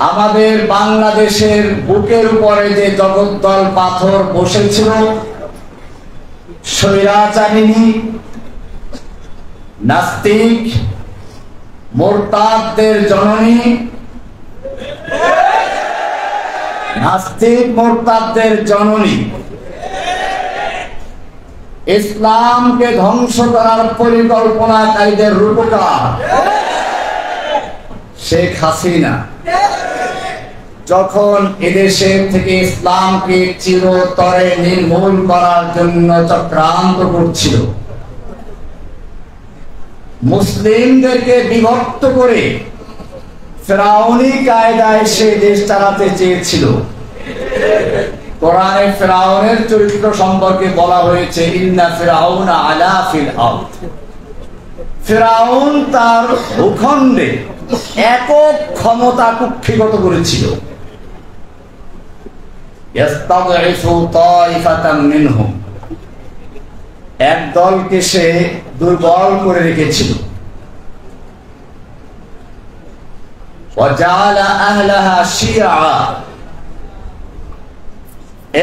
আমাদের বাংলাদেশের বুকের উপরে যে জগদ্দল পাথর বসেছিল, স্বৈরাচারিণী নাস্তিক মুরতাদদের জননী, নাস্তিক মুরতাদদের জননী, ইসলামকে ধ্বংস করার পরিকল্পনাকারীদের রূপকার শেখ হাসিনা যখন এদেশের থেকে ইসলামকে চিরতরে নির্মূল করার জন্য চক্রান্ত করছিল, মুসলিমদেরকে বিভক্ত করে ফেরাউনি কায়দায় সে দেশ চালাতে চেয়েছিল। কোরআনে ফেরাউনের চরিত্র সম্পর্কে বলা হয়েছে, ইন্না ফিরাউনা আলা ফিল আরদ। ফেরাউন তার ভূখণ্ডে একক ক্ষমতা কুক্ষিগত করেছিল। ইস্তাদঈফু তাইফাতাম মিনহুম, এক দলকে সে দুর্বল করে রেখেছিল। ওয়াজালা আহলাহা শিয়া,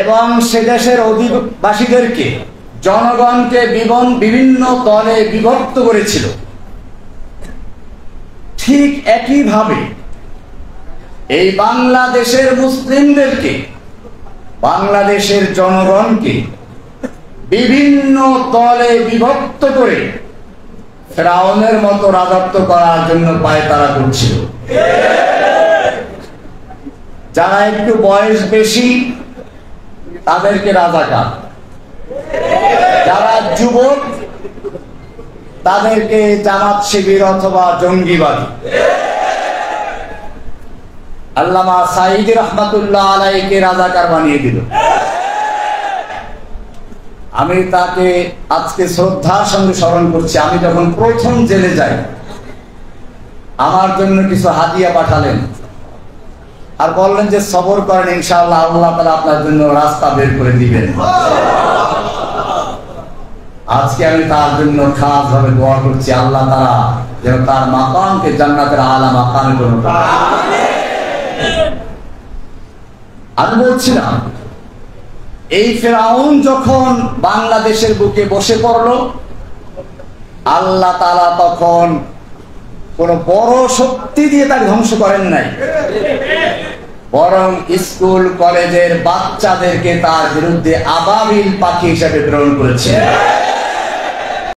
এবং সে দেশের অধিবাসীদেরকে, জনগণকে বিভিন্ন দলে বিভক্ত করেছিল। ঠিক একইভাবে এই বাংলাদেশের মুসলিমদেরকে, বাংলাদেশের জনগণকে বিভিন্ন দলে বিভক্ত করে ফেরাউনের মতো রাজত্ব করার জন্য পায়তারা করছিল। যারা একটু বয়স বেশি তাদেরকে রাজাকার, যারা যুবক তাদেরকে জামাত শিবির অথবা জঙ্গিবাদী। আল্লামা সাঈদী রহমাতুল্লাহ আলাইহিকে রাজাকার বানিয়ে দিল। আমি তাকে আজকে শ্রদ্ধার সঙ্গে স্মরণ করছি। আমি যখন প্রথম জেলে যাই, আমার জন্য কিছু হাদিয়া পাঠালেন আর বললেন যে সবর করেন, ইনশাআল্লাহ আল্লাহ তাআলা আপনার জন্য রাস্তা বের করে দিবেন। আজকে আমি তার জন্য খাস ভাবে দোয়া করছি, আল্লাহ তাআলা যেন তার মাকামকে জান্নাতের আলা মাকামে পরিণত করেন। আমি বলছিলাম, এই ফেরাউন যখন বাংলাদেশের বুকে বসে পড়ল, আল্লাহ তাআলা তখন কোন বড় শক্তি দিয়ে তাকে ধ্বংস করেন নাই, বরং স্কুল কলেজের বাচ্চাদেরকে তার বিরুদ্ধে আবাবিল পাখি হিসেবে প্রেরণ করেছেন।